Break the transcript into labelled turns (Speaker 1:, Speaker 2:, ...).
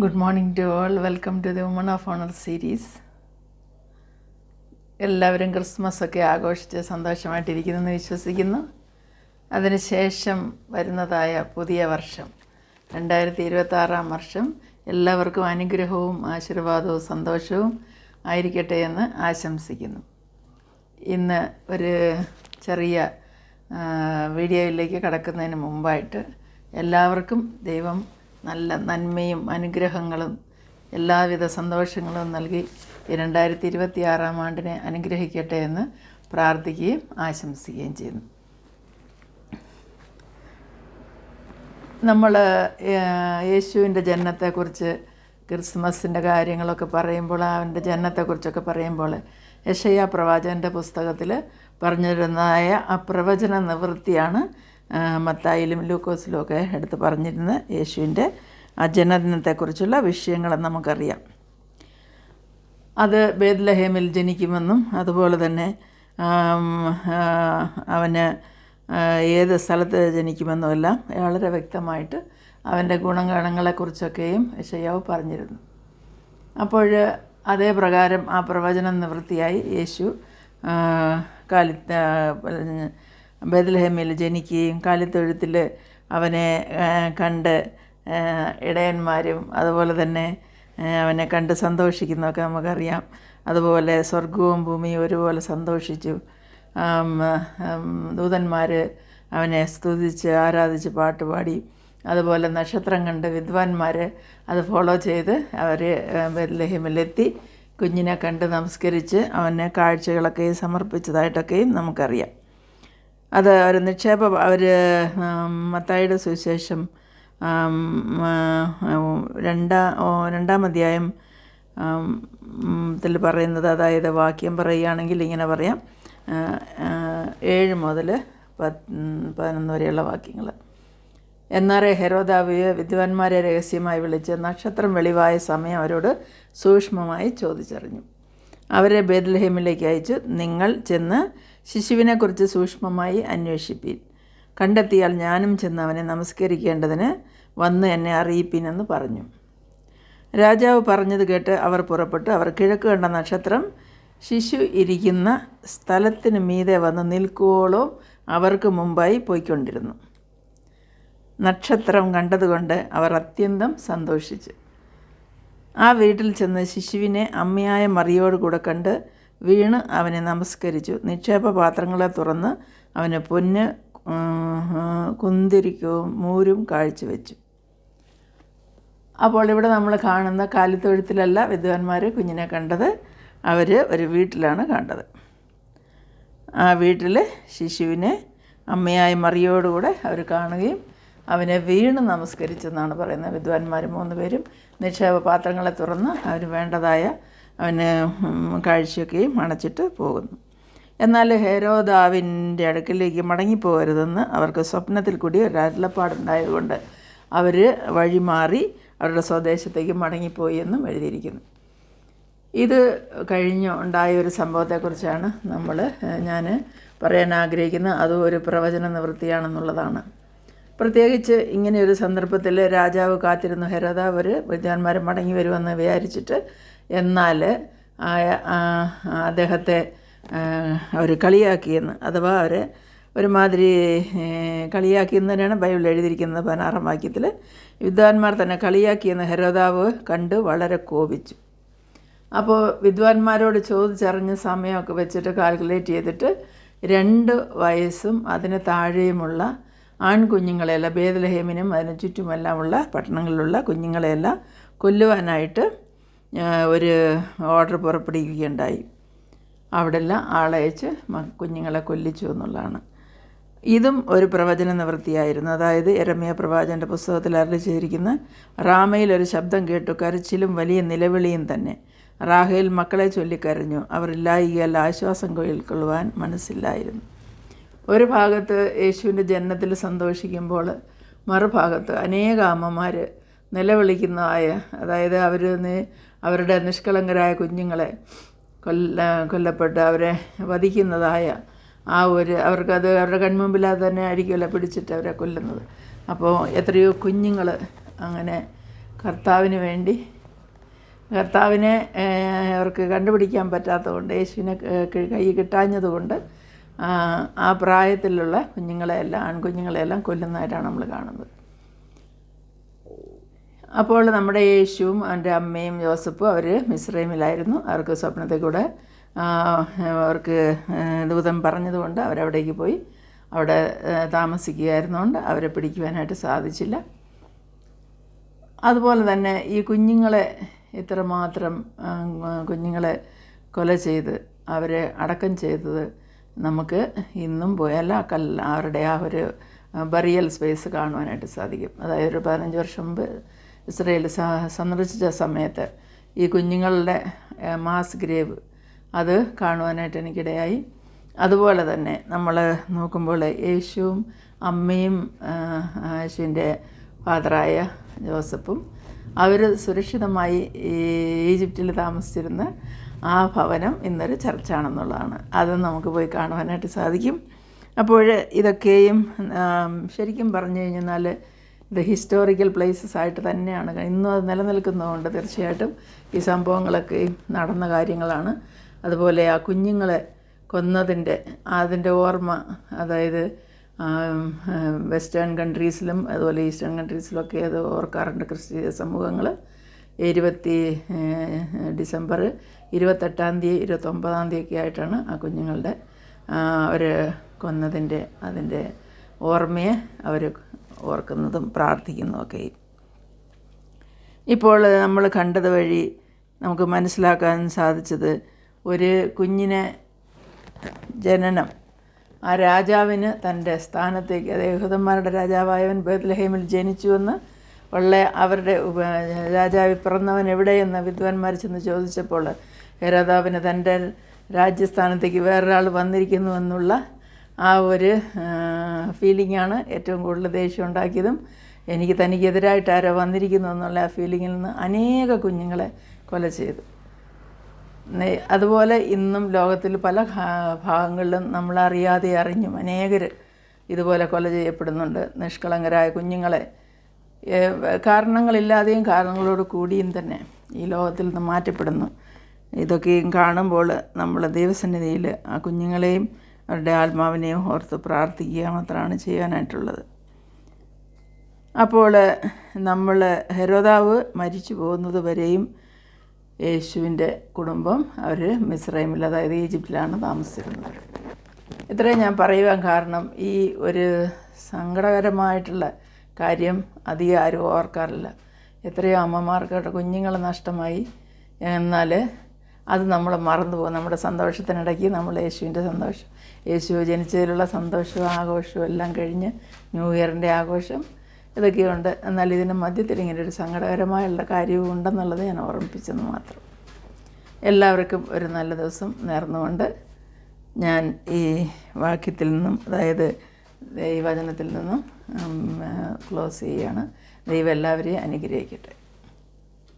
Speaker 1: Good morning to all. Welcome to the woman of honour series. എല്ലാവരും ക്രിസ്മസൊക്കെ ആഘോഷിച്ച് സന്തോഷമായിട്ടിരിക്കുന്നെന്ന് വിശ്വസിക്കുന്നു. അതിനുശേഷം വരുന്നതായ പുതിയ വർഷം 2026 വർഷം എല്ലാവർക്കും അനുഗ്രഹവും ആശീർവാദവും സന്തോഷവും ആയിരിക്കട്ടെ എന്ന് ആശംസിക്കുന്നു. ഇന്ന് ഒരു ചെറിയ വീഡിയോയിലേക്ക് കടക്കുന്നതിന് മുമ്പായിട്ട് എല്ലാവർക്കും ദൈവം നല്ല നന്മയും അനുഗ്രഹങ്ങളും എല്ലാവിധ സന്തോഷങ്ങളും നൽകി 2026 ആണ്ടിനെ അനുഗ്രഹിക്കട്ടെ എന്ന് പ്രാർത്ഥിക്കുകയും ആശംസിക്കുകയും ചെയ്യുന്നു. നമ്മൾ യേശുവിൻ്റെ ജനനത്തെക്കുറിച്ച് ക്രിസ്മസിൻ്റെ കാര്യങ്ങളൊക്കെ പറയുമ്പോൾ, അവൻ്റെ ജനനത്തെക്കുറിച്ചൊക്കെ പറയുമ്പോൾ യെശയ്യാ പ്രവാചകൻ്റെ പുസ്തകത്തിൽ പറഞ്ഞിരുന്നതായ ആ പ്രവചന നിവൃത്തിയാണ് മത്തായിലും ലൂക്കോസിലും ഒക്കെ എടുത്ത് പറഞ്ഞിരുന്നത്. യേശുവിൻ്റെ ആ ജനനത്തെക്കുറിച്ചുള്ള വിഷയങ്ങൾ നമുക്കറിയാം. അത് ബേത്ലഹേമിൽ ജനിക്കുമെന്നും അതുപോലെ തന്നെ അവന് ഏത് സ്ഥലത്ത് ജനിക്കുമെന്നും എല്ലാം വളരെ വ്യക്തമായിട്ട് അവൻ്റെ ഗുണഗണങ്ങളെക്കുറിച്ചൊക്കെയും യെശയ്യാവ് പറഞ്ഞിരുന്നു. അപ്പോൾ അതേ പ്രകാരം ആ പ്രവചനം നിവൃത്തിയായി യേശു ബേത്ലഹേമിൽ ജനിക്കുകയും കാലിത്തൊഴുത്തിൽ അവനെ കണ്ട് ഇടയന്മാരും അതുപോലെ തന്നെ അവനെ കണ്ട് സന്തോഷിക്കുന്നതൊക്കെ നമുക്കറിയാം. അതുപോലെ സ്വർഗവും ഭൂമിയും ഒരുപോലെ സന്തോഷിച്ചു. ദൂതന്മാർ അവനെ സ്തുതിച്ച് ആരാധിച്ച് പാട്ടുപാടി. അതുപോലെ നക്ഷത്രം കണ്ട് വിദ്വാൻമാർ അത് ഫോളോ ചെയ്ത് അവർ ബേത്ലഹേമിലെത്തി കുഞ്ഞിനെ കണ്ട് നമസ്കരിച്ച് അവനെ കാഴ്ചകളൊക്കെ സമർപ്പിച്ചതായിട്ടൊക്കെയും നമുക്കറിയാം. അത് ഒരു അവർ മത്തായിയുടെ സുവിശേഷം 2-ാം അധ്യായം ത്തിൽ പറയുന്നത്, അതായത് വാക്യം പറയുകയാണെങ്കിൽ ഇങ്ങനെ പറയാം, 7 മുതൽ 11 വരെയുള്ള വാക്യങ്ങൾ. എന്നാറെ ഹെരോദാവ് വിദ്വാൻമാരെ രഹസ്യമായി വിളിച്ച് നക്ഷത്രം വെളിവായ സമയം അവരോട് സൂക്ഷ്മമായി ചോദിച്ചറിഞ്ഞു. അവരെ ബേത്ലഹേമിലേക്ക് അയച്ചു, നിങ്ങൾ ചെന്ന് ശിശുവിനെക്കുറിച്ച് സൂക്ഷ്മമായി അന്വേഷിപ്പീൻ. കണ്ടെത്തിയാൽ ഞാനും ചെന്ന് അവനെ നമസ്കരിക്കേണ്ടതിന് വന്ന് എന്നെ അറിയിപ്പീനെന്ന് പറഞ്ഞു. രാജാവ് പറഞ്ഞത് കേട്ട് അവർ പുറപ്പെട്ടു. അവർ കിഴക്ക് കണ്ട നക്ഷത്രം ശിശു ഇരിക്കുന്ന സ്ഥലത്തിന് മീതെ വന്ന് നിൽക്കുവോളം അവർക്ക് മുമ്പായി പോയിക്കൊണ്ടിരുന്നു. നക്ഷത്രം കണ്ടതുകൊണ്ട് അവർ അത്യന്തം സന്തോഷിച്ചു. ആ വീട്ടിൽ ചെന്ന് ശിശുവിനെ അമ്മയായ മറിയോട് കൂടെ കണ്ട് വീണ് അവനെ നമസ്കരിച്ചു. നിക്ഷേപ പാത്രങ്ങളെ തുറന്ന് അവന് പൊന്ന്, കുന്തിരിക്കവും മൂരും കാഴ്ചവെച്ചു. അപ്പോൾ ഇവിടെ നമ്മൾ കാണുന്ന കാലിത്തൊഴുത്തിലല്ല വിദ്വാൻമാർ കുഞ്ഞിനെ കണ്ടത്, അവർ ഒരു വീട്ടിലാണ് കണ്ടത്. ആ വീട്ടിൽ ശിശുവിനെ അമ്മയായ മറിയോടുകൂടെ അവർ കാണുകയും അവനെ വീണ് നമസ്കരിച്ചെന്നാണ് പറയുന്നത്. വിദ്വാൻമാർ 3 പേരും നിക്ഷേപ പാത്രങ്ങളെ തുറന്ന് അവർ വേണ്ടതായ അവന് കാഴ്ചയൊക്കെയും അണച്ചിട്ട് പോകുന്നു. എന്നാൽ ഹെരോദാവിൻ്റെ അടുക്കിലേക്ക് മടങ്ങിപ്പോകരുതെന്ന് അവർക്ക് സ്വപ്നത്തിൽ കൂടി ഒരു അരുളപ്പാടുണ്ടായതുകൊണ്ട് അവർ വഴിമാറി അവരുടെ സ്വദേശത്തേക്ക് മടങ്ങിപ്പോയി എന്നും എഴുതിയിരിക്കുന്നു. ഇത് ഉണ്ടായ ഒരു സംഭവത്തെക്കുറിച്ചാണ് ഞാൻ പറയാൻ ആഗ്രഹിക്കുന്നത്. അതും ഒരു പ്രവചന നിവൃത്തിയാണെന്നുള്ളതാണ്. പ്രത്യേകിച്ച് ഇങ്ങനെയൊരു സന്ദർഭത്തിൽ രാജാവ് കാത്തിരുന്നു. ഹെരോദാവ് വിദ്വാൻമാർ മടങ്ങി വരുമെന്ന് വിചാരിച്ചിട്ട്. എന്നാൽ അദ്ദേഹത്തെ അവർ കളിയാക്കിയെന്ന്, അഥവാ അവർ ഒരുമാതിരി കളിയാക്കിയെന്ന് തന്നെയാണ് ബൈബിളിൽ എഴുതിയിരിക്കുന്നത്. 16-ാം വാക്യത്തിൽ വിദ്വാൻമാർ തന്നെ കളിയാക്കിയെന്ന് ഹെരോദാവ് കണ്ട് വളരെ കോപിച്ചു. അപ്പോൾ വിദ്വാൻമാരോട് ചോദിച്ചറിഞ്ഞ് സമയമൊക്കെ വെച്ചിട്ട് കാൽക്കുലേറ്റ് ചെയ്തിട്ട് 2 വയസ്സും അതിന് താഴെയുമുള്ള ആൺകുഞ്ഞുങ്ങളെയെല്ലാം, ബേത്ലഹേമിനും അതിന് ചുറ്റുമെല്ലാമുള്ള പട്ടണങ്ങളിലുള്ള കുഞ്ഞുങ്ങളെയെല്ലാം കൊല്ലുവാനായിട്ട് ഒരു ഓർഡർ പുറപ്പെടുവിക്കുകയുണ്ടായി. അവിടെല്ലാം ആളയച്ച് കുഞ്ഞുങ്ങളെ കൊല്ലിച്ചു എന്നുള്ളതാണ്. ഇതും ഒരു പ്രവചന നിവൃത്തിയായിരുന്നു. അതായത് യെരമ്യാ പ്രവാചകൻ്റെ പുസ്തകത്തിൽ അരുളി ചെയ്തിരിക്കുന്ന, റാമയിൽ ഒരു ശബ്ദം കേട്ടു, കരച്ചിലും വലിയ നിലവിളിയും തന്നെ. റാഹേൽ മക്കളെ ചൊല്ലിക്കരഞ്ഞു, അവർ ഇല്ലായികയാൽ ആശ്വാസം കൊള്ളുവാൻ മനസ്സില്ലായിരുന്നു. ഒരു ഭാഗത്ത് യേശുവിൻ്റെ ജനനത്തിൽ സന്തോഷിക്കുമ്പോൾ മറുഭാഗത്ത് അനേക അമ്മമാർ നിലവിളിക്കുന്നതായ, അതായത് അവരുടെ നിഷ്കളങ്കരായ കുഞ്ഞുങ്ങളെ കൊല്ലപ്പെട്ട് അവരെ വധിക്കുന്നതായ അവർക്കത് അവരുടെ കൺമുമ്പില്ലാതെ തന്നെ ആയിരിക്കുമല്ലോ പിടിച്ചിട്ട് അവരെ കൊല്ലുന്നത്. അപ്പോൾ എത്രയോ കുഞ്ഞുങ്ങൾ അങ്ങനെ കർത്താവിന് വേണ്ടി കർത്താവിനെ അവർക്ക് കണ്ടുപിടിക്കാൻ പറ്റാത്തതുകൊണ്ട്, യേശുവിനെ കൈ കിട്ടാഞ്ഞതുകൊണ്ട് ആ പ്രായത്തിലുള്ള കുഞ്ഞുങ്ങളെയെല്ലാം, ആൺകുഞ്ഞുങ്ങളെയെല്ലാം കൊല്ലുന്നതായിട്ടാണ് നമ്മൾ കാണുന്നത്. അപ്പോൾ നമ്മുടെ യേശുവും അവൻ്റെ അമ്മയും യോസഫും അവർ മിസ്രൈമിലായിരുന്നു. അവർക്ക് സ്വപ്നത്തിൽ കൂടെ അവർക്ക് ദൂതൻ പറഞ്ഞതുകൊണ്ട് അവരവിടേക്ക് പോയി അവിടെ താമസിക്കുകയായിരുന്നുകൊണ്ട് അവരെ പിടിക്കുവാനായിട്ട് സാധിച്ചില്ല. അതുപോലെ തന്നെ ഈ കുഞ്ഞുങ്ങളെ ഇത്രമാത്രം കുഞ്ഞുങ്ങളെ കൊല ചെയ്ത് അവരെ അടക്കം ചെയ്തത് നമുക്ക് ഇന്നും പോയാൽ അവരുടെ ആ ഒരു ബറിയൽ സ്പേസ് കാണുവാനായിട്ട് സാധിക്കും. അതായത് ഒരു 15 വർഷം മുമ്പ് ഇസ്രയേൽ സന്ദർശിച്ച സമയത്ത് ഈ കുഞ്ഞുങ്ങളുടെ മാസ് ഗ്രേവ് അത് കാണുവാനായിട്ട് എനിക്കിടയായി. അതുപോലെ തന്നെ നമ്മൾ നോക്കുമ്പോൾ യേശുവും അമ്മയും യേശുവിൻ്റെ ഫാദറായ ജോസഫും അവർ സുരക്ഷിതമായി ഈജിപ്തിൽ താമസിച്ചിരുന്ന ആ ഭവനം ഇന്നൊരു ചർച്ചാണെന്നുള്ളതാണ്. അതും നമുക്ക് പോയി കാണുവാനായിട്ട് സാധിക്കും. അപ്പോൾ ഇതൊക്കെയും ശരിക്കും പറഞ്ഞു കഴിഞ്ഞാൽ ഇത് ഹിസ്റ്റോറിക്കൽ പ്ലേസസ് ആയിട്ട് തന്നെയാണ് ഇന്നും അത് നിലനിൽക്കുന്നതുകൊണ്ട് തീർച്ചയായിട്ടും ഈ സംഭവങ്ങളൊക്കെ നടന്ന കാര്യങ്ങളാണ്. അതുപോലെ ആ കുഞ്ഞുങ്ങളെ അതിൻ്റെ ഓർമ്മ, അതായത് വെസ്റ്റേൺ കൺട്രീസിലും അതുപോലെ ഈസ്റ്റേൺ കൺട്രീസിലൊക്കെ അത് ഓർക്കാറുണ്ട് ക്രിസ്തീയ സമൂഹങ്ങൾ. ഡിസംബർ 28 29 ഒക്കെ ആയിട്ടാണ് ആ കുഞ്ഞുങ്ങളുടെ അവർ അതിൻ്റെ ഓർമ്മയെ അവർ ഓർക്കുന്നതും പ്രാർത്ഥിക്കുന്നതുമൊക്കെ. ഇപ്പോൾ നമ്മൾ കണ്ടത് വഴി നമുക്ക് മനസ്സിലാക്കാൻ സാധിച്ചത്, ഒരു കുഞ്ഞിനെ ജനനം ആ രാജാവിന് തൻ്റെ സ്ഥാനത്തേക്ക്, അത് യഹൂദന്മാരുടെ രാജാവായവൻ ബേത്ലഹേമിൽ ജനിച്ചുവെന്ന് അവരുടെ രാജാവ് പിറന്നവൻ എവിടെയെന്ന് വിദ്വാൻമാർ ചെന്ന് ചോദിച്ചപ്പോൾ ഹെരോദാവിന് തൻ്റെ രാജ്യസ്ഥാനത്തേക്ക് വേറൊരാൾ വന്നിരിക്കുന്നു എന്നുള്ള ആ ഒരു ഫീലിംഗാണ് ഏറ്റവും കൂടുതൽ ദേഷ്യം ഉണ്ടാക്കിയതും. തനിക്കെതിരായിട്ട് ആരോ വന്നിരിക്കുന്നു എന്നുള്ള ആ ഫീലിങ്ങിൽ നിന്ന് അനേക കുഞ്ഞുങ്ങളെ കൊല ചെയ്തു. അതുപോലെ ഇന്നും ലോകത്തിൽ പല ഭാഗങ്ങളിലും നമ്മളറിയാതെ അറിഞ്ഞും അനേകർ ഇതുപോലെ കൊല ചെയ്യപ്പെടുന്നുണ്ട്. നിഷ്കളങ്കരായ കുഞ്ഞുങ്ങളെ കാരണങ്ങളില്ലാതെയും കാരണങ്ങളോട് കൂടിയും തന്നെ ഈ ലോകത്തിൽ നിന്ന് മാറ്റപ്പെടുന്നു. ഇതൊക്കെയും കാണുമ്പോൾ നമ്മൾ ദൈവസന്നിധിയിൽ ആ കുഞ്ഞുങ്ങളെയും അവരുടെ ആത്മാവിനെയും ഓർത്ത് പ്രാർത്ഥിക്കുക മാത്രമാണ് ചെയ്യാനായിട്ടുള്ളത്. അപ്പോൾ നമ്മൾ ഹെരോദാവ് മരിച്ചു പോകുന്നത് വരെയും യേശുവിൻ്റെ കുടുംബം അവർ മിസ്രൈമിൽ, അതായത് ഈജിപ്തിലാണ് താമസിച്ചിരുന്നത്. ഇത്രയും ഞാൻ പറയുവാൻ കാരണം, ഈ ഒരു സങ്കടകരമായിട്ടുള്ള കാര്യം അധികം ആരും ഓർക്കാറില്ല. എത്രയോ അമ്മമാർക്ക് കുഞ്ഞുങ്ങൾ നഷ്ടമായി, എന്നാൽ അത് നമ്മൾ മറന്നു പോകും. നമ്മുടെ സന്തോഷത്തിനിടയ്ക്ക് നമ്മൾ യേശുവിൻ്റെ സന്തോഷം, യേശു ജനിച്ചതിലുള്ള സന്തോഷവും ആഘോഷവും എല്ലാം കഴിഞ്ഞ് ന്യൂ ഇയറിൻ്റെ ആഘോഷം ഇതൊക്കെയുണ്ട്. എന്നാൽ ഇതിന് മധ്യത്തിൽ ഇങ്ങനെ ഒരു സങ്കടകരമായുള്ള കാര്യവും ഉണ്ടെന്നുള്ളത് ഞാൻ ഓർമ്മിപ്പിച്ചെന്ന് മാത്രം. എല്ലാവർക്കും ഒരു നല്ല ദിവസം നേർന്നുകൊണ്ട് ഞാൻ ഈ വാക്യത്തിൽ നിന്നും, അതായത് ഈ വചനത്തിൽ നിന്നും ക്ലോസ് ചെയ്യുകയാണ്. ദൈവം എല്ലാവരെയും അനുഗ്രഹിക്കട്ടെ.